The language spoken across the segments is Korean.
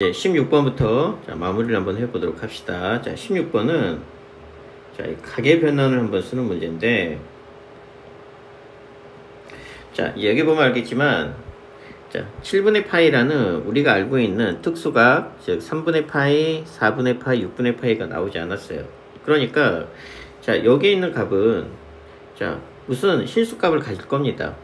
이제 16번부터 마무리를 한번 해보도록 합시다. 자, 16번은 가계 변환을 한번 쓰는 문제인데, 자, 여기 보면 알겠지만, 자, 7분의 파이라는 우리가 알고 있는 특수각, 즉 3분의 파이, 4분의 파이, 6분의 파이가 나오지 않았어요. 그러니까 자, 여기 있는 값은 자, 무슨 실수값을 가질 겁니다.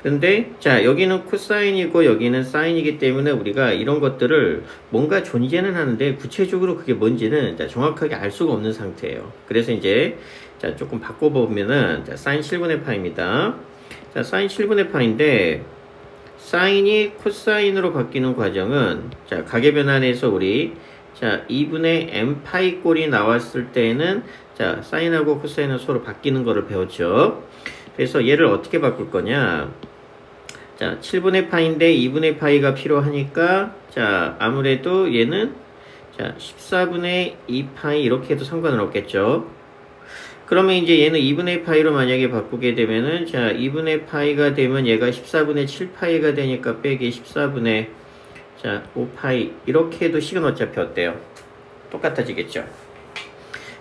그런데 자, 여기는 코사인이고 여기는 사인이기 때문에 우리가 이런 것들을 뭔가 존재는 하는데 구체적으로 그게 뭔지는 자, 정확하게 알 수가 없는 상태예요. 그래서 이제 자, 조금 바꿔보면은 자, 사인 7분의 파입니다. 자, 사인 7분의 파인데 사인이 코사인으로 바뀌는 과정은 자, 가계 변환에서 우리 자, 2분의 m 파이 꼴이 나왔을 때에는 자, 사인하고 코사인은 서로 바뀌는 거를 배웠죠. 그래서 얘를 어떻게 바꿀 거냐? 자, 7분의 파인데 2분의 파이가 필요하니까 자, 아무래도 얘는 자, 14분의 2파이 이렇게 해도 상관은 없겠죠. 그러면 이제 얘는 2분의 파이로 만약에 바꾸게 되면은 자, 2분의 파이가 되면 얘가 14분의 7파이가 되니까 빼기 14분의 자, 5파이 이렇게 해도 식은 어차피 어때요? 똑같아지겠죠.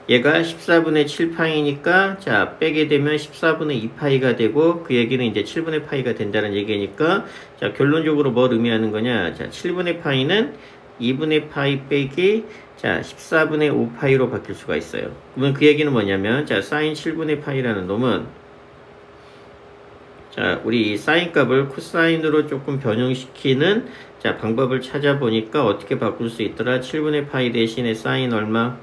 얘가 14분의 7파이니까 자, 빼게 되면 14분의 2파이가 되고 그 얘기는 이제 7분의 파이가 된다는 얘기니까 자, 결론적으로 뭘 의미하는 거냐? 자, 7분의 파이는 2분의 파이 빼기 자, 14분의 5파이로 바뀔 수가 있어요. 그러면 그 얘기는 뭐냐면 자, 사인 7분의 파이라는 놈은 자, 우리 이 사인 값을 코사인으로 조금 변형시키는 자, 방법을 찾아보니까 어떻게 바꿀 수 있더라? 7분의 파이 대신에 사인 얼마?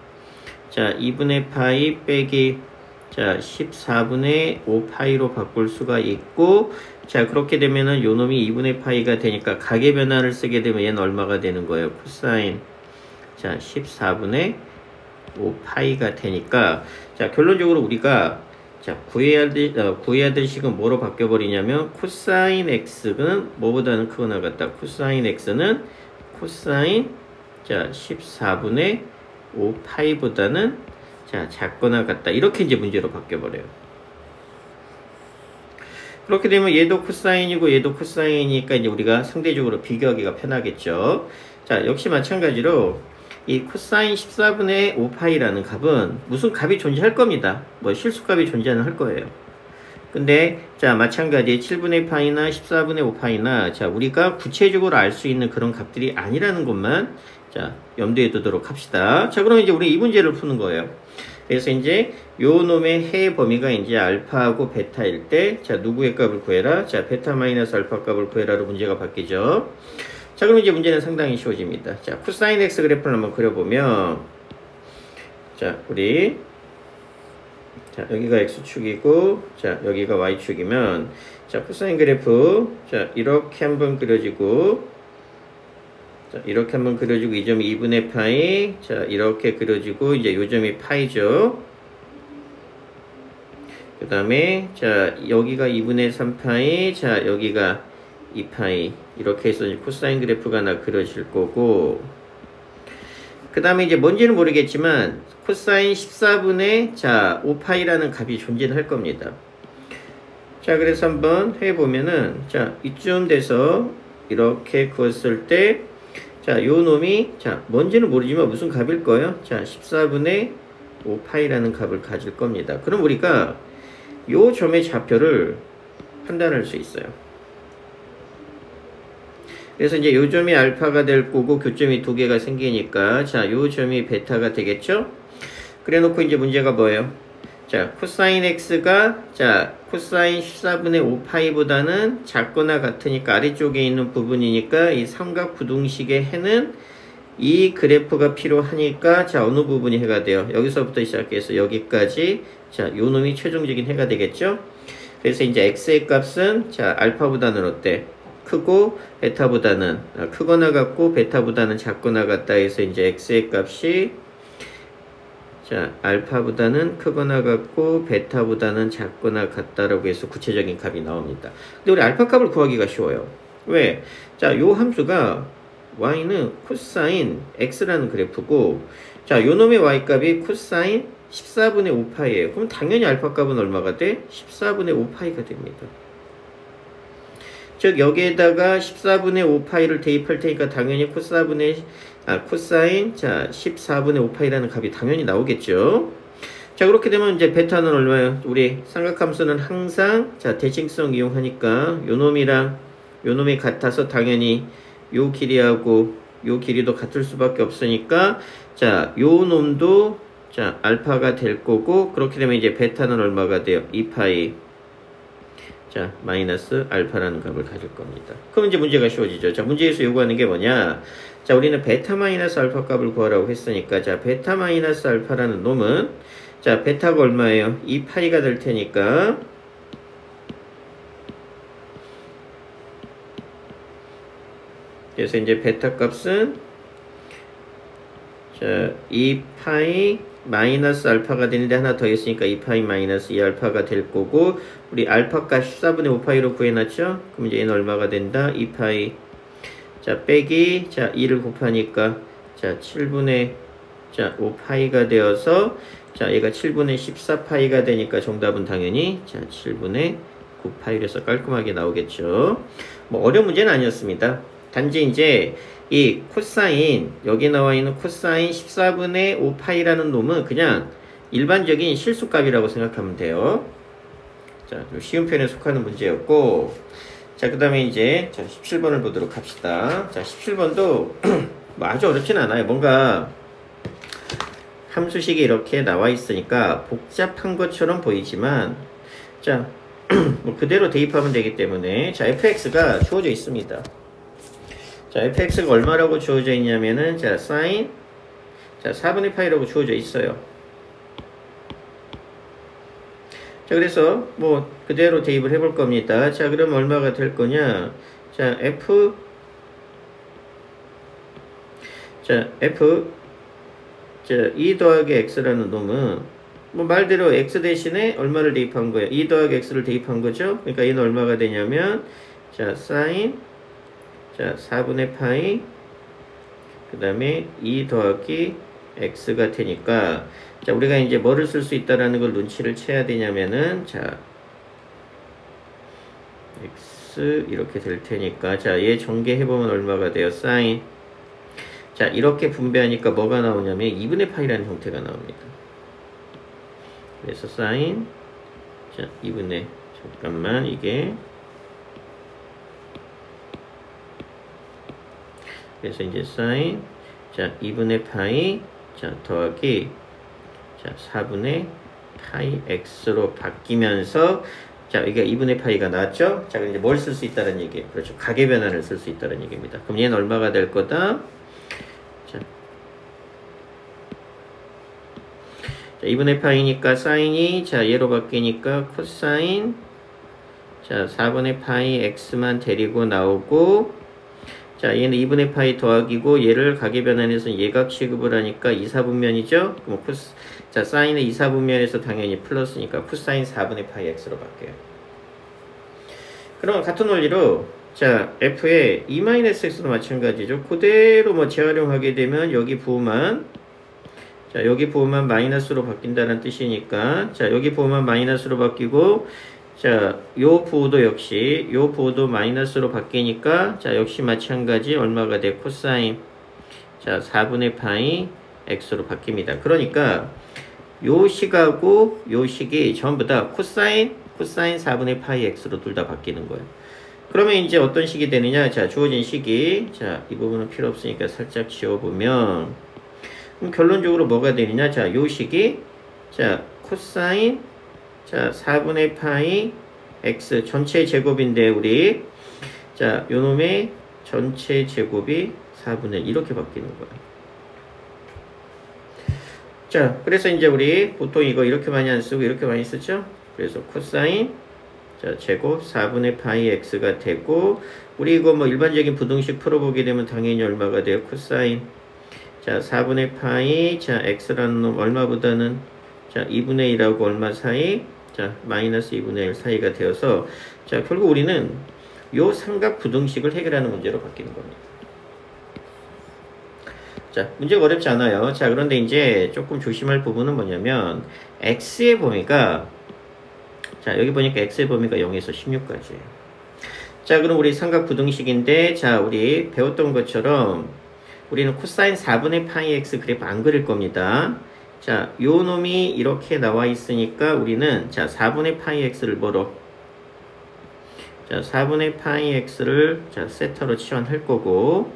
자, 2분의 파이 빼기 자, 14분의 5파이로 바꿀 수가 있고 자, 그렇게 되면은 요 놈이 2분의 파이가 되니까 가계 변환을 쓰게 되면 얘는 얼마가 되는 거예요? 코사인 자, 14분의 5파이가 되니까 자, 결론적으로 우리가 자, 구해야 될 식은 뭐로 바뀌어버리냐면 코사인 x는 뭐보다는 크거나 같다. 코사인 x는 코사인 자, 14분의 5파이보다는 자, 작거나 같다. 이렇게 이제 문제로 바뀌어버려요. 그렇게 되면 얘도 코사인이고 얘도 코사인이니까 이제 우리가 상대적으로 비교하기가 편하겠죠. 자, 역시 마찬가지로 이 코사인 14분의 5파이라는 값은 무슨 값이 존재할 겁니다. 뭐 실수값이 존재는 할 거예요. 근데 자, 마찬가지 7분의 파이나 14분의 5파이나 자, 우리가 구체적으로 알 수 있는 그런 값들이 아니라는 것만 자, 염두에 두도록 합시다. 자, 그럼 이제 우리 이 문제를 푸는 거예요. 그래서 이제 요 놈의 해의 범위가 이제 알파하고 베타일 때 자, 누구의 값을 구해라? 자, 베타 마이너스 알파 값을 구해라로 문제가 바뀌죠. 자, 그럼 이제 문제는 상당히 쉬워집니다. 자, 코사인 x 그래프를 한번 그려보면 자, 우리 자, 여기가 x축이고 자, 여기가 y축이면 자, 코사인 그래프 자, 이렇게 한번 그려지고 자, 이렇게 한번 그려지고 이 점이 2분의 파이 자, 이렇게 그려지고 이제 요 점이 파이죠. 그 다음에 자, 여기가 2분의 3파이 자, 여기가 2파이 이렇게 해서 이제 코사인 그래프가 하나 그려질 거고 그 다음에 이제 뭔지는 모르겠지만 코사인 14분의 자 5파이라는 값이 존재는 할 겁니다. 자, 그래서 한번 해보면은 자, 이쯤 돼서 이렇게 그었을 때 자, 요 놈이 자, 뭔지는 모르지만 무슨 값일 거예요? 자, 14분의 5파이라는 값을 가질 겁니다. 그럼 우리가 요 점의 좌표를 판단할 수 있어요. 그래서 이제 요 점이 알파가 될 거고 교점이 두 개가 생기니까 자, 요 점이 베타가 되겠죠? 그래 놓고 이제 문제가 뭐예요? 자, 코사인 x가 자, 코사인 14분의 5파이보다는 작거나 같으니까 아래쪽에 있는 부분이니까 이 삼각 부등식의 해는 이 그래프가 필요하니까 자, 어느 부분이 해가 돼요? 여기서부터 시작해서 여기까지 자, 요 놈이 최종적인 해가 되겠죠? 그래서 이제 x의 값은 자, 알파보다는 어때? 크고 베타보다는 크거나 같고 베타보다는 작거나 같다 해서 이제 x의 값이 자, 알파보다는 크거나 같고 베타보다는 작거나 같다라고 해서 구체적인 값이 나옵니다. 근데 우리 알파 값을 구하기가 쉬워요. 왜? 자, 요 함수가 y는 코사인 x라는 그래프고 자, 요 놈의 y 값이 코사인 14분의 5파이예요. 그럼 당연히 알파 값은 얼마가 돼? 14분의 5파이가 됩니다. 즉 여기에다가 14분의 5파이를 대입할 테니까 당연히 코사인 자 14분의 5파이라는 값이 당연히 나오겠죠. 자 그렇게 되면 이제 베타는 얼마예요? 우리 삼각함수는 항상 자 대칭성 이용하니까 요 놈이랑 요 놈이 같아서 당연히 요 길이하고 요 길이도 같을 수밖에 없으니까 자 요 놈도 자 알파가 될 거고, 그렇게 되면 이제 베타는 얼마가 돼요? 2파이 자 마이너스 알파라는 값을 가질 겁니다. 그럼 이제 문제가 쉬워지죠. 자 문제에서 요구하는 게 뭐냐, 자 우리는 베타 마이너스 알파 값을 구하라고 했으니까 자 베타 마이너스 알파라는 놈은 자 베타가 얼마예요? 2파이가 될 테니까 그래서 이제 베타 값은 자 2파이 마이너스 알파가 되는데 하나 더 있으니까 2파이 마이너스 2알파가 될 거고, 우리 알파 값 14분의 5파이로 구해놨죠? 그럼 이제 얘는 얼마가 된다? 2파이 자 빼기 자 2를 곱하니까 자 7분의 자 5파이가 되어서 자 얘가 7분의 14파이가 되니까 정답은 당연히 자 7분의 9파이라서 깔끔하게 나오겠죠. 뭐 어려운 문제는 아니었습니다. 단지 이제 이 코사인, 여기 나와 있는 코사인 14분의 5파이라는 놈은 그냥 일반적인 실수값이라고 생각하면 돼요. 자, 쉬운 편에 속하는 문제였고, 자, 그 다음에 이제 자 17번을 보도록 합시다. 자, 17번도 뭐 아주 어렵진 않아요. 뭔가 함수식이 이렇게 나와 있으니까 복잡한 것처럼 보이지만, 자, 뭐 그대로 대입하면 되기 때문에, 자, fx가 주어져 있습니다. 자, fx가 얼마라고 주어져 있냐면은, 자, sin, 자, 4분의 파이라고 주어져 있어요. 자, 그래서, 뭐, 그대로 대입을 해볼 겁니다. 자, 그럼 얼마가 될 거냐? 자, 자, 2 더하기 x라는 놈은, 뭐, 말대로 x 대신에 얼마를 대입한 거예요? 2 더하기 x를 대입한 거죠? 그러니까 얘는 얼마가 되냐면, 자, sin, 자, 4분의 파이, 그 다음에 2 더하기 x가 되니까, 자, 우리가 이제 뭐를 쓸 수 있다라는 걸 눈치를 채야 되냐면은, 자, x 이렇게 될 테니까, 자, 얘 전개해보면 얼마가 돼요? sin. 자, 이렇게 분배하니까 뭐가 나오냐면 2분의 파이라는 형태가 나옵니다. 그래서 sin, 자, 2분의, 잠깐만, 이게, 그래서 이제 sin 자 2분의 파이 자 더하기 자 4분의 파이 x로 바뀌면서, 자 이게 2분의 파이가 나왔죠? 자 이제 뭘 쓸 수 있다는 얘기예요. 그렇죠. 가계변환을 쓸 수 있다는 얘기입니다. 그럼 얘는 얼마가 될 거다? 자 2분의 파이니까 사인이 자 얘로 바뀌니까 코사인 자 4분의 파이 x만 데리고 나오고, 자 얘는 2분의 파이 더하기고 얘를 가계변환해서 예각 취급을 하니까 2, 4분면이죠. 그럼 자 사인의 2, 4분면에서 당연히 플러스니까 코사인 4분의 파이 x로 바뀌어요. 그럼 같은 원리로 자 f의 e-x도 마찬가지죠. 그대로 뭐 재활용하게 되면 여기 부호만 자 여기 부호만 마이너스로 바뀐다는 뜻이니까, 자 여기 부호만 마이너스로 바뀌고, 자, 요 부호도 역시, 요 부호도 마이너스로 바뀌니까, 자, 역시 마찬가지 얼마가 돼? 코사인. 자, 4분의 파이 x로 바뀝니다. 그러니까, 요 식하고 요 식이 전부 다 코사인 4분의 파이 x로 둘 다 바뀌는 거예요. 그러면 이제 어떤 식이 되느냐? 자, 주어진 식이, 자, 이 부분은 필요 없으니까 살짝 지워보면, 그럼 결론적으로 뭐가 되느냐? 자, 요 식이, 자, 코사인 자 4분의 파이 x 전체 제곱인데 우리 자 요놈의 전체 제곱이 4분의 1 이렇게 바뀌는 거예요. 자 그래서 이제 우리 보통 이거 이렇게 많이 안 쓰고 이렇게 많이 쓰죠. 그래서 코사인 자 제곱 4분의 파이 x가 되고, 우리 이거 뭐 일반적인 부등식 풀어보게 되면 당연히 얼마가 돼요? 코사인 자 4분의 파이 자 x라는 놈 얼마보다는 자 2분의 1하고 얼마 사이? 자 마이너스 2분의 1 사이가 되어서, 자 결국 우리는 요 삼각 부등식을 해결하는 문제로 바뀌는 겁니다. 자 문제가 어렵지 않아요. 자 그런데 이제 조금 조심할 부분은 뭐냐면 x의 범위가, 자 여기 보니까 x의 범위가 0에서 16까지예요. 자, 그럼 우리 삼각 부등식인데, 자, 우리 배웠던 것처럼 우리는 코사인 4분의 파이 x 그래프 안 그릴 겁니다. 자, 요 놈이 이렇게 나와 있으니까 우리는 자, 4분의 파이 x를 뭐로? 자, 4분의 파이 x를 자, 세타로 치환할 거고,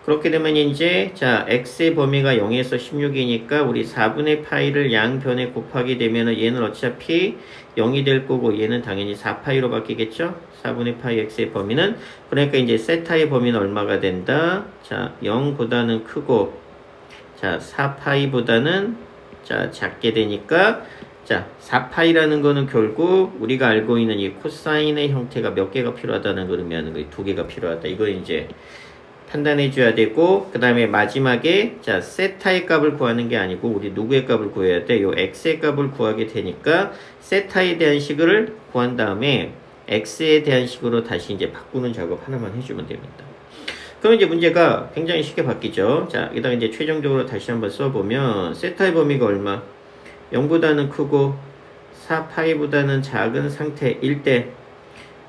그렇게 되면 이제 자, x의 범위가 0에서 16이니까 우리 4분의 파이를 양변에 곱하게 되면은 얘는 어차피 0이 될 거고 얘는 당연히 4파이로 바뀌겠죠? 4분의 파이 x의 범위는. 그러니까 이제 세타의 범위는 얼마가 된다? 자, 0보다는 크고 자, 4파이보다는 자, 작게 되니까 자, 4파이라는 거는 결국 우리가 알고 있는 이 코사인의 형태가 몇 개가 필요하다는 걸 의미하는 거예요. 2개가 필요하다. 이거 이제 판단해 줘야 되고, 그 다음에 마지막에 자, 세타의 값을 구하는 게 아니고 우리 누구의 값을 구해야 돼? 요 x의 값을 구하게 되니까 세타에 대한 식을 구한 다음에 x에 대한 식으로 다시 이제 바꾸는 작업 하나만 해주면 됩니다. 그럼 이제 문제가 굉장히 쉽게 바뀌죠. 자, 여기다가 이제 최종적으로 다시 한번 써보면 세타의 범위가 얼마? 0보다는 크고 4파이보다는 작은 상태일 때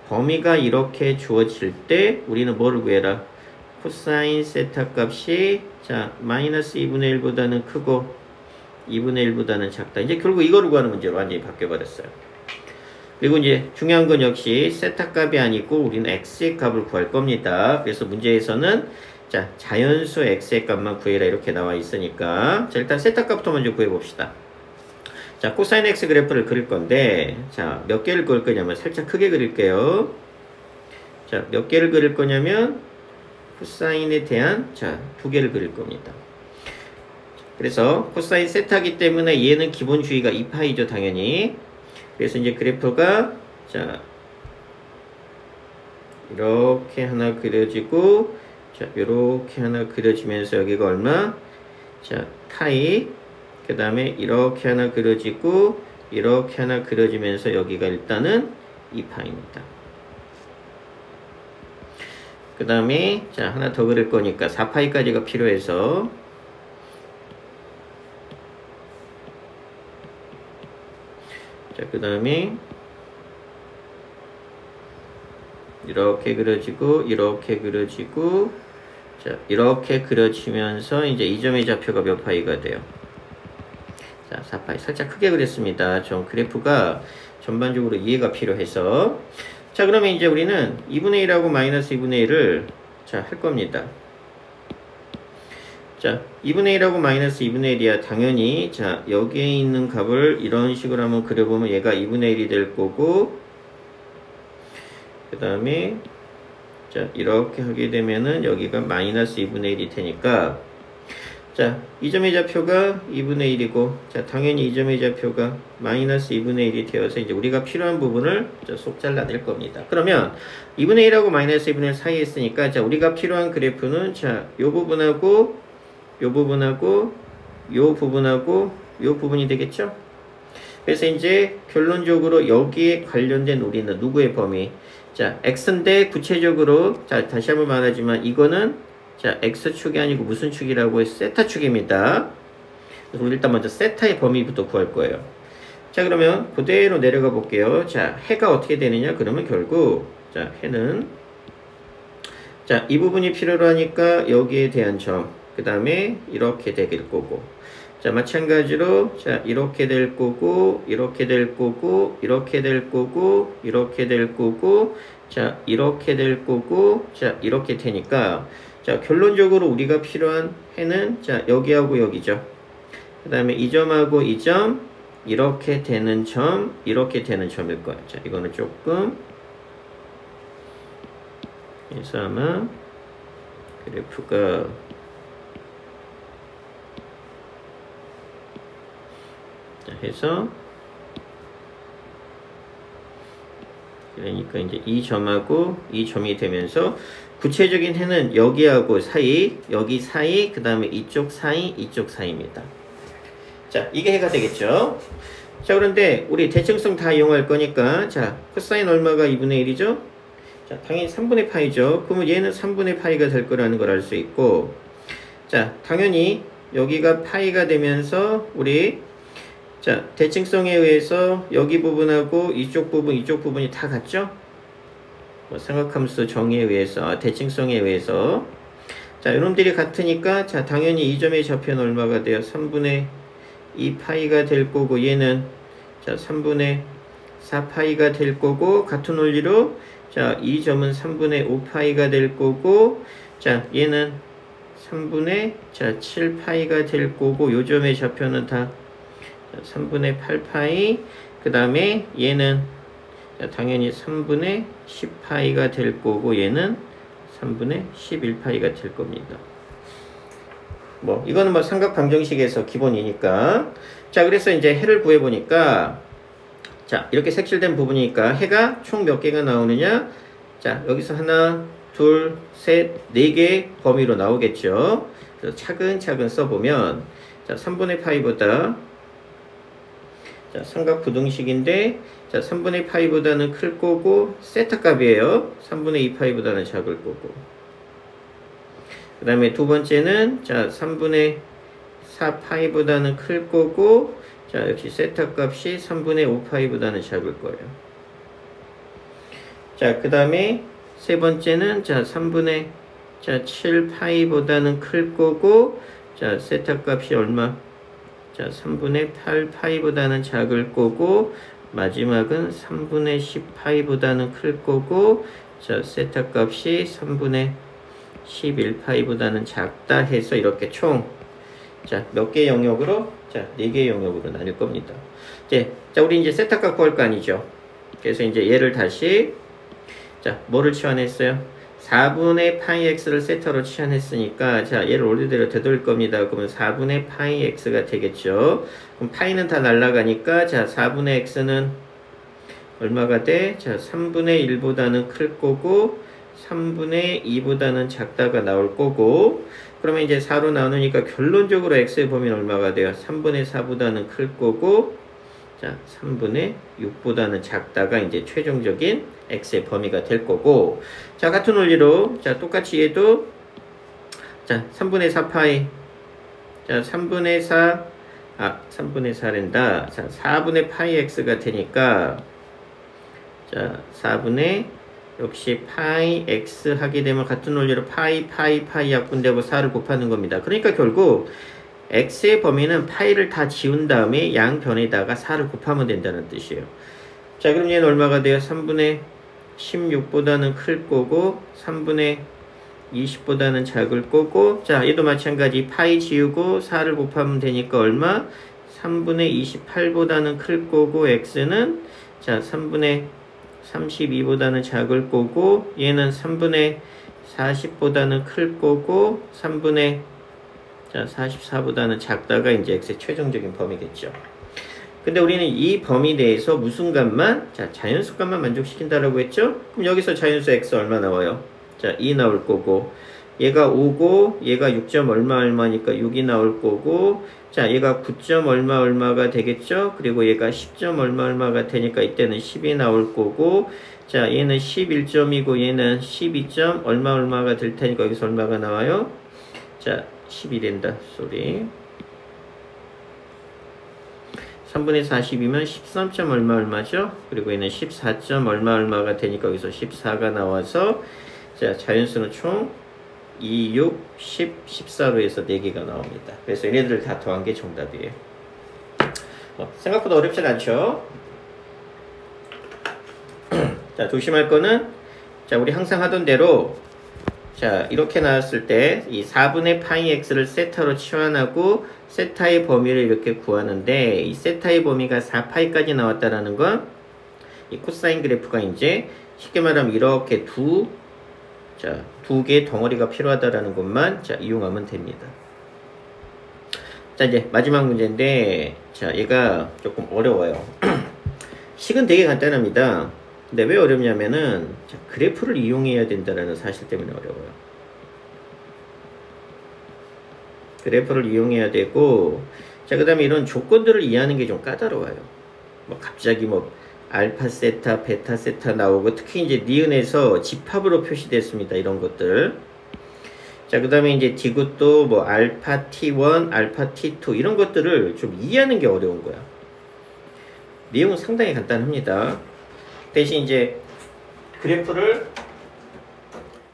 범위가 이렇게 주어질 때 우리는 뭐를 구해라? 코사인 세타 값이 자, 마이너스 2분의 1보다는 크고 2분의 1보다는 작다. 이제 결국 이거를 구하는 문제로 완전히 바뀌어버렸어요. 그리고 이제 중요한 건 역시 세타 값이 아니고 우리는 x의 값을 구할 겁니다. 그래서 문제에서는 자, 자연수 x의 값만 구해라 이렇게 나와 있으니까 자, 일단 세타 값부터 먼저 구해봅시다. 자, 코사인 x 그래프를 그릴 건데 자, 몇 개를 그릴 거냐면 살짝 크게 그릴게요. 자, 몇 개를 그릴 거냐면 코사인에 대한 자, 2개를 그릴 겁니다. 그래서 코사인 세타기 때문에 얘는 기본 주의가 2파이죠, 당연히. 그래서 이제 그래프가 자, 이렇게 하나 그려지고 자, 이렇게 하나 그려지면서 여기가 얼마? 자, 파이. 그 다음에 이렇게 하나 그려지고 이렇게 하나 그려지면서 여기가 일단은 2파입니다. 그 다음에 자, 하나 더 그릴 거니까 4파이까지가 필요해서 자, 그 다음에 이렇게 그려지고 이렇게 그려지고 자, 이렇게 그려지면서 이제 이 점의 좌표가 몇 파이가 돼요? 자, 4파이. 살짝 크게 그렸습니다. 좀 그래프가 전반적으로 이해가 필요해서. 자, 그러면 이제 우리는 2분의 1하고 마이너스 2분의 1을 자, 할 겁니다. 자, 2분의 1하고 마이너스 2분의 1이야. 당연히 자, 여기에 있는 값을 이런 식으로 한번 그려보면 얘가 2분의 1이 될 거고 그 다음에 자, 이렇게 하게 되면은 여기가 마이너스 2분의 1이 되니까 자, 이 점의 좌표가 2분의 1이고 자, 당연히 이 점의 좌표가 마이너스 2분의 1이 되어서 이제 우리가 필요한 부분을 쏙 잘라낼 겁니다. 그러면 2분의 1하고 마이너스 2분의 1 사이에 있으니까 자, 우리가 필요한 그래프는 자, 요 부분하고 요 부분하고 요 부분하고 요 부분이 되겠죠? 그래서 이제 결론적으로 여기에 관련된 우리는 누구의 범위? 자, x인데 구체적으로 자, 다시 한번 말하지만 이거는 자, x축이 아니고 무슨 축이라고 해서 세타축입니다. 그래서 우리 일단 먼저 세타의 범위부터 구할 거예요. 자, 그러면 그대로 내려가 볼게요. 자, 해가 어떻게 되느냐? 그러면 결국 자, 해는 자, 이 부분이 필요로 하니까 여기에 대한 점, 그 다음에 이렇게 되길 거고 자, 마찬가지로 자, 이렇게 될 거고 이렇게 될 거고 이렇게 될 거고 이렇게 될 거고 자, 이렇게 될 거고 자, 이렇게 되니까 자, 결론적으로 우리가 필요한 해는 자, 여기하고 여기죠. 그 다음에 이 점하고 이 점, 이렇게 되는 점, 이렇게 되는 점일 거예요. 자, 이거는 조금 그래서 아마 그래프가 자, 해서 그러니까 이제 이 점하고 이 점이 되면서 구체적인 해는 여기하고 사이, 여기 사이, 그 다음에 이쪽 사이, 이쪽 사이입니다. 자, 이게 해가 되겠죠. 자, 그런데 우리 대칭성 다 이용할 거니까 자, 코사인 얼마가 2분의 1이죠? 자, 당연히 3분의 파이죠. 그러면 얘는 3분의 파이가 될 거라는 걸 알 수 있고 자, 당연히 여기가 파이가 되면서 우리 자, 대칭성에 의해서 여기 부분하고 이쪽 부분, 이쪽 부분이 다 같죠? 뭐 삼각함수 정의에 의해서, 대칭성에 의해서. 자, 이놈들이 같으니까, 자, 당연히 이 점의 좌표는 얼마가 돼요? 3분의 2파이가 될 거고, 얘는, 자, 3분의 4파이가 될 거고, 같은 원리로, 자, 이 점은 3분의 5파이가 될 거고, 자, 얘는 3분의, 자, 7파이가 될 거고, 요 점의 좌표는 다 3분의 8파이, 그 다음에 얘는, 자, 당연히 3분의 10파이가 될 거고, 얘는 3분의 11파이가 될 겁니다. 뭐 이거는 뭐 삼각 방정식에서 기본이니까. 자, 그래서 이제 해를 구해 보니까, 자, 이렇게 색칠된 부분이니까 해가 총 몇 개가 나오느냐? 자, 여기서 하나, 둘, 셋, 네 개의 범위로 나오겠죠. 그래서 차근차근 써보면, 자, 3분의 파이보다, 자, 삼각 부등식인데, 자, 3분의 파이보다는 클 거고, 세타 값이에요. 3분의 2파이보다는 작을 거고. 그 다음에 두 번째는, 자, 3분의 4파이보다는 클 거고, 자, 역시 세타 값이 3분의 5파이보다는 작을 거예요. 자, 그 다음에 세 번째는, 자, 3분의, 자, 7파이보다는 클 거고, 자, 세타 값이 얼마? 자, 3분의 8파이보다는 작을 거고, 마지막은 3분의 10파이보다는 클 거고, 자, 세타 값이 3분의 11파이보다는 작다 해서 이렇게 총, 자, 몇 개 영역으로? 자, 4개 영역으로 나눌 겁니다. 이제, 자, 우리 이제 세타 값 구할 거 아니죠? 그래서 이제 얘를 다시, 자, 뭐를 치환했어요? 4분의 파이 x를 세타로 치환했으니까, 자, 얘를 원래대로 되돌릴 겁니다. 그러면 4분의 파이 x가 되겠죠. 그럼 파이는 다 날아가니까, 자, 4분의 x는 얼마가 돼? 자, 3분의 1보다는 클 거고, 3분의 2보다는 작다가 나올 거고, 그러면 이제 4로 나누니까 결론적으로 x의 범위는 얼마가 돼요? 3분의 4보다는 클 거고, 자, 3분의 6보다는 작다가 이제 최종적인 x의 범위가 될 거고, 자, 같은 원리로, 자, 똑같이 얘도, 자, 3분의 4파이, 자, 3분의 4, 3분의 4랜다. 자, 4분의 파이 x가 되니까, 자, 4분의, 역시 파이 x 하게 되면 같은 원리로 파이 약분되고 4를 곱하는 겁니다. 그러니까 결국, x의 범위는 파이를 다 지운 다음에 양변에다가 4를 곱하면 된다는 뜻이에요. 자, 그럼 얘는 얼마가 돼요? 3분의 16보다는 클 거고, 3분의 20보다는 작을 거고, 자, 얘도 마찬가지 파이 지우고 4를 곱하면 되니까 얼마? 3분의 28보다는 클 거고, x는, 자, 3분의 32보다는 작을 거고, 얘는 3분의 40보다는 클 거고, 3분의, 자, 44보다는 작다가 이제 x의 최종적인 범위겠죠. 근데 우리는 이 범위 내에서 무슨 값만? 자, 자연수 값만 만족시킨다라고 했죠? 그럼 여기서 자연수 x 얼마 나와요? 자, 2 나올 거고, 얘가 5고, 얘가 6점 얼마니까 6이 나올 거고, 자, 얘가 9점 얼마가 되겠죠? 그리고 얘가 10점 얼마가 되니까 이때는 10이 나올 거고, 자, 얘는 11점이고, 얘는 12점 얼마가 될 테니까 여기서 얼마가 나와요? 자, 10이 된다. 쏘리. 3분의 40이면 13점 얼마죠? 그리고 얘는 14점 얼마가 되니까 여기서 14가 나와서, 자, 자연수는 총 2, 6, 10, 14로 해서 4개가 나옵니다. 그래서 얘네들을 다 더한 게 정답이에요. 생각보다 어렵진 않죠? 자, 조심할 거는, 자, 우리 항상 하던 대로, 자, 이렇게 나왔을 때 이 4분의 파이 x를 세타로 치환하고 세타의 범위를 이렇게 구하는데, 이 세타의 범위가 4파이까지 나왔다라는 건 이 코사인 그래프가 이제 쉽게 말하면 이렇게 두 개의 덩어리가 필요하다라는 것만, 자, 이용하면 됩니다. 자, 이제 마지막 문제인데, 자, 얘가 조금 어려워요. 식은 되게 간단합니다. 근데 왜 어렵냐면은, 자, 그래프를 이용해야 된다는 사실 때문에 어려워요. 그래프를 이용해야 되고, 자, 그 다음에 이런 조건들을 이해하는 게 좀 까다로워요. 뭐 갑자기 뭐 알파 세타, 베타 세타 나오고, 특히 이제 니은에서 집합으로 표시됐습니다. 이런 것들. 자, 그 다음에 이제 디귿도 뭐 알파 T1, 알파 T2 이런 것들을 좀 이해하는 게 어려운 거야. 내용은 상당히 간단합니다. 대신 이제 그래프를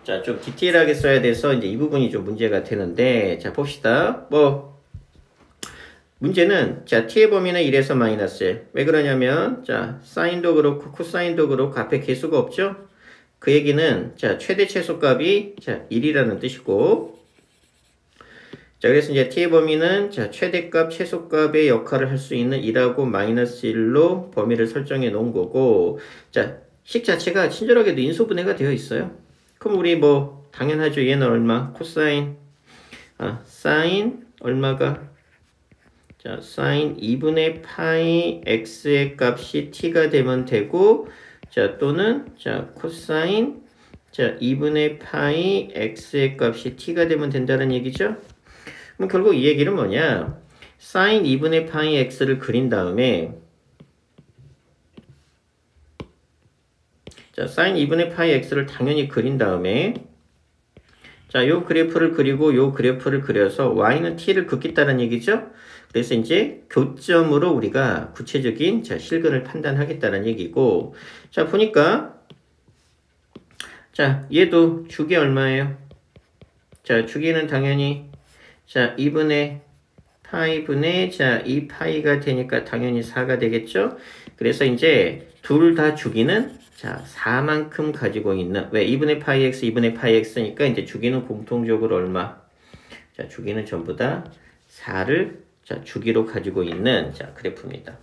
자, 좀 디테일하게 써야 돼서 이제 이 부분이 좀 문제가 되는데, 자, 봅시다. 문제는, 자, t의 범위는 1에서 마이너스 1. 왜 그러냐면, 자, 사인도 그렇고, 코사인도 그렇고, 앞에 개수가 없죠? 그 얘기는, 자, 최대 최소값이, 자, 1이라는 뜻이고, 자, 그래서 이제 t의 범위는, 자, 최대값, 최소값의 역할을 할 수 있는 1하고 마이너스 1로 범위를 설정해 놓은 거고, 자, 식 자체가 친절하게도 인수분해가 되어 있어요. 그럼 우리 당연하죠. 얘는 얼마? 코사인, 사인, 얼마가? 자, 사인 2분의 파이 x의 값이 t가 되면 되고, 자, 또는, 자, 코사인, 자, 2분의 파이 x의 값이 t가 되면 된다는 얘기죠? 그럼 결국 이 얘기는 뭐냐? 사인 2분의 파이 x를 그린 다음에, 자, 사인 2분의 파이 x를 당연히 그린 다음에, 자, 요 그래프를 그리고 요 그래프를 그려서 y는 t를 긋겠다는 얘기죠? 그래서 이제 교점으로 우리가 구체적인, 자, 실근을 판단하겠다는 얘기고, 자, 보니까, 자, 얘도 주기 얼마예요? 자, 주기는 당연히, 자, 2분의 파이분의, 자, 2파이가 되니까 당연히 4가 되겠죠? 그래서 이제 둘 다 주기는, 자, 4만큼 가지고 있는, 왜? 2분의 파이 x, 2분의 파이 x니까 이제 주기는 공통적으로 얼마? 자, 주기는 전부 다 4를, 자, 주기로 가지고 있는, 자, 그래프입니다.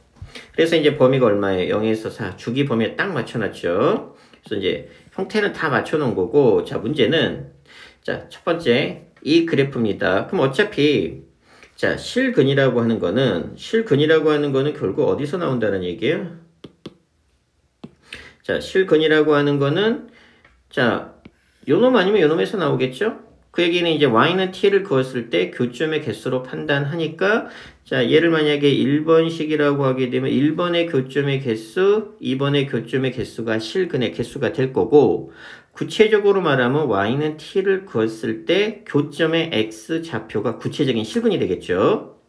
그래서 이제 범위가 얼마예요? 0에서 4. 주기 범위에 딱 맞춰놨죠? 그래서 이제 형태는 다 맞춰놓은 거고, 자, 문제는, 자, 첫 번째, 이 그래프입니다. 그럼 어차피, 자, 실근이라고 하는 거는 결국 어디서 나온다는 얘기예요? 자, 실근이라고 하는 거는, 자, 요놈 아니면 요놈에서 나오겠죠? 그 얘기는 이제 y는 t를 그었을 때 교점의 개수로 판단하니까, 자, 얘를 만약에 1번식이라고 하게 되면 1번의 교점의 개수, 2번의 교점의 개수가 실근의 개수가 될 거고, 구체적으로 말하면 y는 t를 그었을 때 교점의 x 좌표가 구체적인 실근이 되겠죠?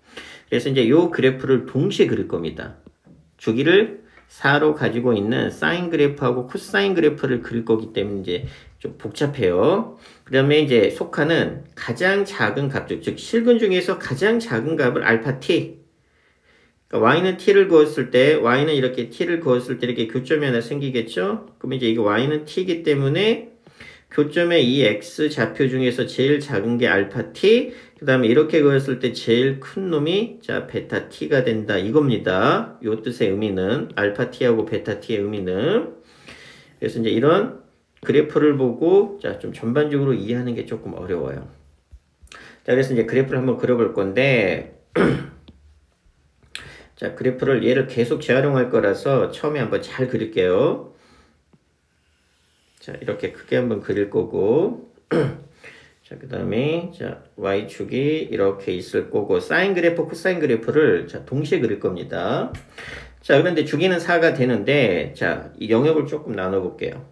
그래서 이제 요 그래프를 동시에 그릴 겁니다. 주기를 4로 가지고 있는 사인 그래프하고 코사인 그래프를 그릴 거기 때문에 이제 좀 복잡해요. 그 다음에 이제 속하는 가장 작은 값, 즉 실근 중에서 가장 작은 값을 알파 t. 그러니까 y는 t를 그었을 때, y는 이렇게 t를 그었을 때 이렇게 교점이 하나 생기겠죠? 그러면 이제 이거 y는 t이기 때문에 교점의 이 x 좌표 중에서 제일 작은 게 알파 t, 그 다음에 이렇게 그었을 때 제일 큰 놈이, 자, 베타 t가 된다. 이겁니다. 요 뜻의 의미는, 알파 t하고 베타 t의 의미는. 그래서 이제 이런 그래프를 보고, 자, 좀 전반적으로 이해하는 게 조금 어려워요. 자, 그래서 이제 그래프를 한번 그려볼 건데, 자, 그래프를 얘를 계속 재활용할 거라서 처음에 한번 잘 그릴게요. 자, 이렇게 크게 한번 그릴 거고, 자, 그 다음에, 자, y축이 이렇게 있을 거고, 사인 그래프, 코사인 그래프를, 자, 동시에 그릴 겁니다. 자, 그런데 주기는 4가 되는데, 자, 이 영역을 조금 나눠볼게요.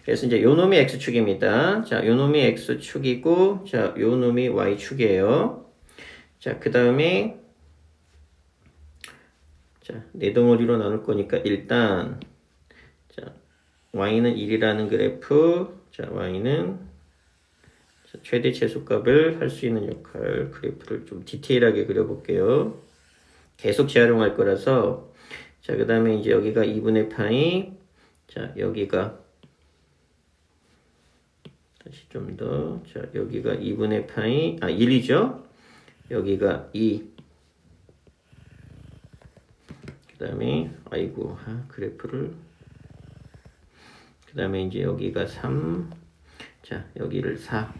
그래서 이제 요 놈이 x축입니다. 자, 요 놈이 x축이고, 자, 요 놈이 y축이에요. 자, 그 다음에, 자, 네 덩어리로 나눌 거니까 일단, 자, y는 1이라는 그래프, 자, y는 최대 최소값을 할 수 있는 역할, 그래프를 좀 디테일하게 그려볼게요. 계속 재활용할 거라서, 자, 그 다음에 이제 여기가 2분의 파이, 자, 여기가, 다시 좀 더, 자, 여기가 2분의 파이, 1이죠? 여기가 2. 그 다음에, 아이고, 그래프를, 그 다음에 이제 여기가 3, 자, 여기를 4.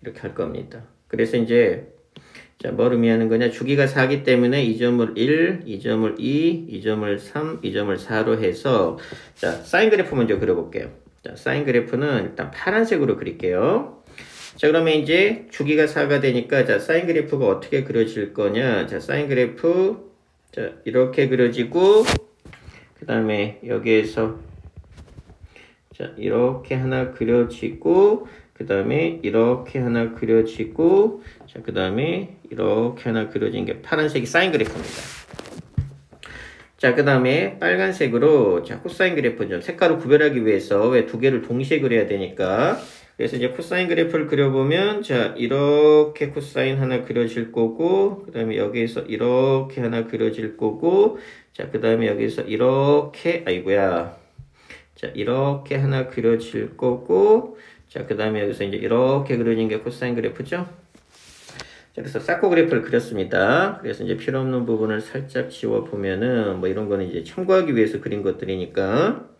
이렇게 할 겁니다. 그래서 이제, 자, 뭘 의미하는 거냐? 주기가 4기 때문에 이 점을 1, 이 점을 2, 이 점을 3, 이 점을 4로 해서, 자, 사인 그래프 먼저 그려볼게요. 자, 사인 그래프는 일단 파란색으로 그릴게요. 자, 그러면 이제 주기가 4가 되니까, 자, 사인 그래프가 어떻게 그려질 거냐? 자, 사인 그래프, 자, 이렇게 그려지고, 그 다음에 여기에서, 자, 이렇게 하나 그려지고, 그 다음에 이렇게 하나 그려지고, 자, 그 다음에 이렇게 하나 그려진 게 파란색이 사인 그래프입니다. 자, 그 다음에 빨간색으로, 자, 코사인 그래프 좀 색깔을 구별하기 위해서 왜 두 개를 동시에 그려야 되니까. 그래서 이제 코사인 그래프를 그려보면, 자, 이렇게 코사인 하나 그려질 거고, 그 다음에 여기에서 이렇게 하나 그려질 거고, 자, 그 다음에 여기서 이렇게, 아이고야. 자, 이렇게 하나 그려질 거고, 자, 그 다음에 여기서 이제 이렇게 그려진 게 코사인 그래프죠? 자, 그래서 사코 그래프를 그렸습니다. 그래서 이제 필요 없는 부분을 살짝 지워보면은, 뭐 이런 거는 이제 참고하기 위해서 그린 것들이니까.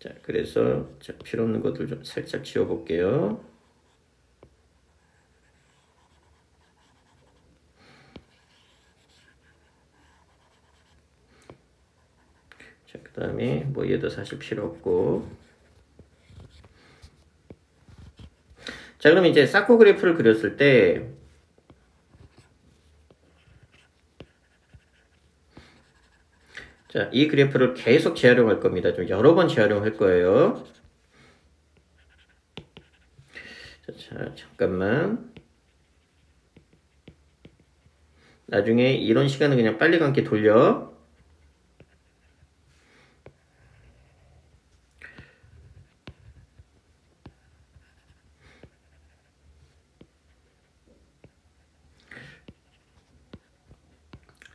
자, 그래서, 자, 필요 없는 것들 좀 살짝 지워볼게요. 자, 그 다음에, 뭐 얘도 사실 필요 없고. 자, 그럼 이제 사코 그래프를 그렸을 때, 자, 이 그래프를 계속 재활용할 겁니다. 좀 여러 번 재활용할 거예요. 자, 잠깐만. 나중에 이런 시간은 그냥 빨리 감기 돌려.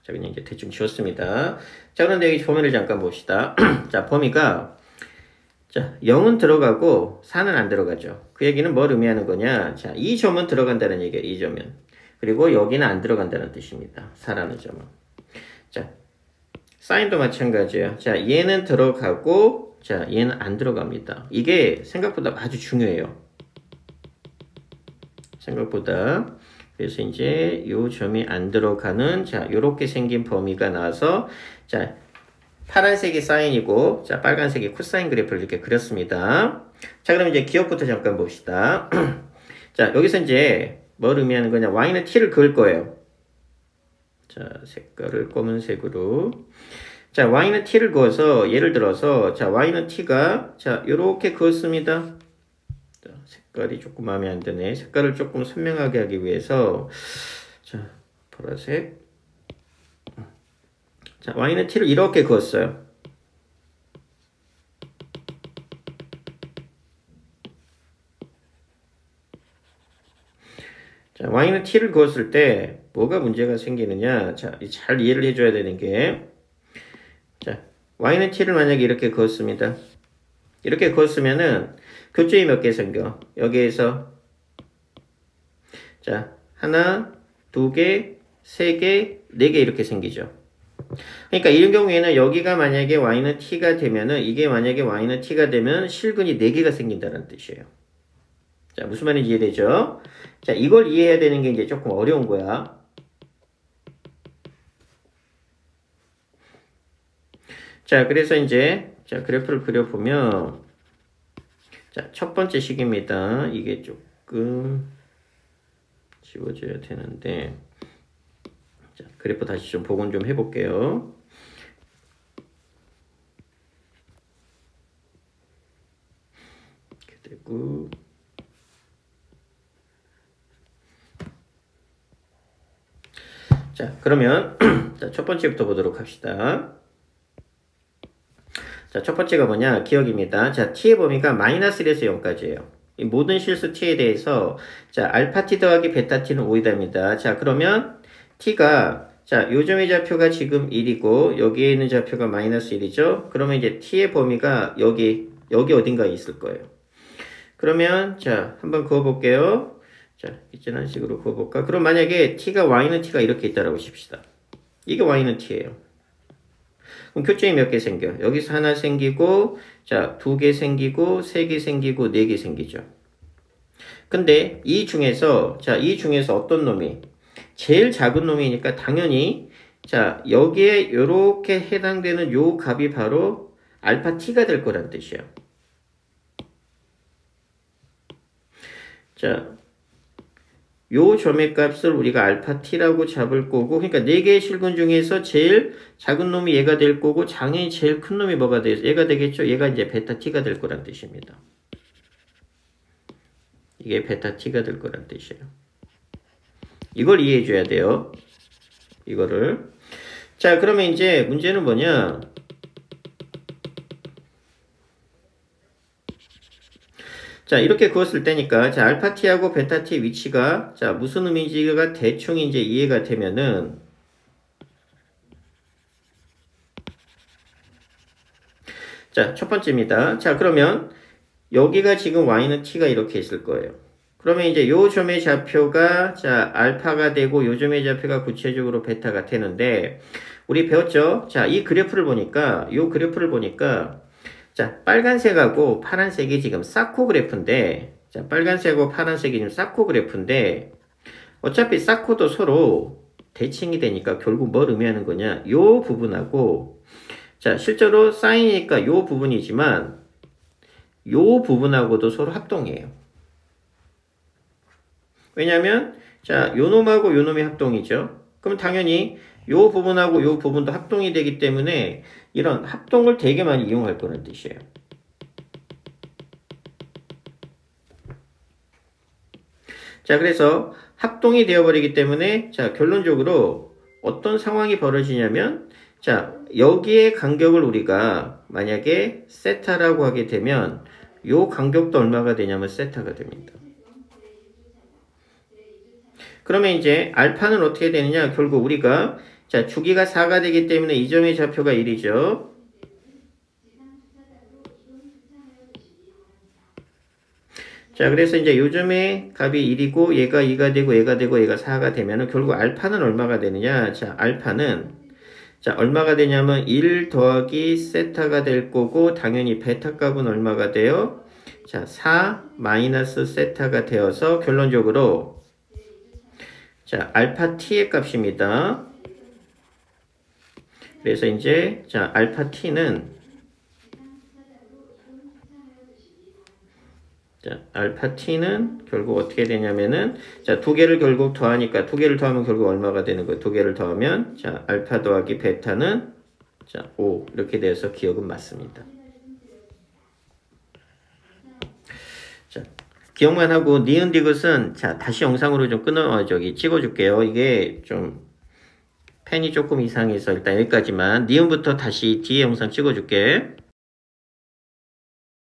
자, 그냥 이제 대충 지웠습니다. 자, 그런데 여기 범위를 잠깐 봅시다. 자, 범위가, 자, 0은 들어가고 4는 안 들어가죠. 그 얘기는 뭘 의미하는 거냐? 자, 이 점은 들어간다는 얘기예요, 이 점은. 그리고 여기는 안 들어간다는 뜻입니다. 4라는 점은. 자, 사인도 마찬가지예요. 자, 얘는 들어가고, 자, 얘는 안 들어갑니다. 이게 생각보다 아주 중요해요. 생각보다. 그래서 이제 요 점이 안 들어가는, 자, 요렇게 생긴 범위가 나와서, 자, 파란색이 사인이고, 자, 빨간색이 코사인 그래프를 이렇게 그렸습니다. 자, 그럼 이제 기억부터 잠깐 봅시다. 자, 여기서 이제 뭘 의미하는 거냐? y는 t를 그을 거예요. 자, 색깔을 검은색으로. 자, y는 t를 그어서, 예를 들어서, 자, y는 t가, 자, 요렇게 그었습니다. 자, 색깔이 조금 마음에 안 드네. 색깔을 조금 선명하게 하기 위해서, 자, 보라색. 자, y는 t를 이렇게 그었어요. 자, y는 t를 그었을 때 뭐가 문제가 생기느냐? 자, 잘 이해를 해줘야 되는 게, 자, y는 t를 만약에 이렇게 그었습니다. 이렇게 그었으면은 교점이 몇 개 생겨? 여기에서, 자, 하나, 두 개, 세 개, 네 개 이렇게 생기죠. 그러니까 이런 경우에는 여기가 만약에 y는 t가 되면은, 이게 만약에 y는 t가 되면 실근이 4개가 생긴다는 뜻이에요. 자, 무슨 말인지 이해되죠? 자, 이걸 이해해야 되는 게 이제 조금 어려운 거야. 자, 그래서 이제, 자, 그래프를 그려보면, 자, 첫 번째 식입니다. 이게 조금 지워져야 되는데, 자, 그래프 다시 좀 복원 좀 해볼게요. 이렇게 되고, 자, 그러면, 자, 첫 번째부터 보도록 합시다. 자, 첫 번째가 뭐냐? 기억입니다. 자, t의 범위가 마이너스 1에서 0까지예요. 이 모든 실수 t에 대해서, 자, 알파 t 더하기 베타 t는 5이다입니다. 자, 그러면 t가, 자, 요점의 좌표가 지금 1이고, 여기에 있는 좌표가 마이너스 1이죠? 그러면 이제 t의 범위가 여기 어딘가에 있을 거예요. 그러면, 자, 한번 그어볼게요. 자, 이런 식으로 그어볼까? 그럼 만약에 t가 y는 t가 이렇게 있다라고 칩시다. 이게 y는 t예요. 그럼 교점이 몇 개 생겨? 여기서 하나 생기고, 자, 2개 생기고, 3개 생기고, 4개 생기죠. 근데 이 중에서, 자, 이 중에서 어떤 놈이 제일 작은 놈이니까 당연히, 자, 여기에 요렇게 해당되는 요 값이 바로 알파 t가 될 거란 뜻이야. 자, 요 점의 값을 우리가 알파 t라고 잡을 거고, 그러니까 4개의 실근 중에서 제일 작은 놈이 얘가 될 거고, 장애인 제일 큰 놈이 뭐가 돼서 얘가 되겠죠? 얘가 이제 베타 t가 될 거란 뜻입니다. 이게 베타 t가 될 거란 뜻이에요. 이걸 이해해 줘야 돼요. 이거를. 자, 그러면 이제 문제는 뭐냐? 자, 이렇게 그었을 때니까, 자, 알파 t하고 베타 t 위치가, 자, 무슨 의미인지가 대충 이제 이해가 되면은, 자, 첫 번째입니다. 자, 그러면, 여기가 지금 y는 t가 이렇게 있을 거예요. 그러면 이제 요 점의 좌표가, 자, 알파가 되고, 요 점의 좌표가 구체적으로 베타가 되는데, 우리 배웠죠? 자, 이 그래프를 보니까, 요 그래프를 보니까, 자, 빨간색하고 파란색이 지금 사코 그래프인데, 자, 빨간색하고 파란색이 지금 사코 그래프인데, 어차피 사코도 서로 대칭이 되니까 결국 뭘 의미하는 거냐? 요 부분하고, 자, 실제로 사인이니까 요 부분이지만, 요 부분하고도 서로 합동이에요. 왜냐면, 자, 요 놈하고 요 놈이 합동이죠. 그럼 당연히 요 부분하고 요 부분도 합동이 되기 때문에 이런 합동을 되게 많이 이용할 거라는 뜻이에요. 자, 그래서 합동이 되어버리기 때문에, 자, 결론적으로 어떤 상황이 벌어지냐면, 자, 여기에 간격을 우리가 만약에 세타라고 하게 되면, 요 간격도 얼마가 되냐면 세타가 됩니다. 그러면 이제 알파는 어떻게 되느냐? 결국 우리가, 자, 주기가 4가 되기 때문에 이 점의 좌표가 1이죠. 자, 그래서 이제 요점의 값이 1이고, 얘가 2가 되고, 얘가 되고, 얘가 4가 되면은 결국 알파는 얼마가 되느냐? 자, 알파는, 자, 얼마가 되냐면 1 더하기 세타가 될 거고, 당연히 베타 값은 얼마가 돼요? 자, 4 마이너스 세타가 되어서 결론적으로, 자, 알파 t의 값입니다. 그래서 이제, 자, 알파 t는, 자, 알파 t는 결국 어떻게 되냐면은, 자, 두 개를 결국 더하니까, 두 개를 더하면 결국 얼마가 되는 거예요? 두 개를 더하면, 자, 알파 더하기 베타는, 자, 5. 이렇게 돼서 기억은 맞습니다. 자, 기억만 하고, 니은 디귿은, 자, 다시 영상으로 좀 찍어줄게요. 이게 좀, 펜이 조금 이상해서 일단 여기까지만. 니은부터 다시 뒤에 영상 찍어줄게.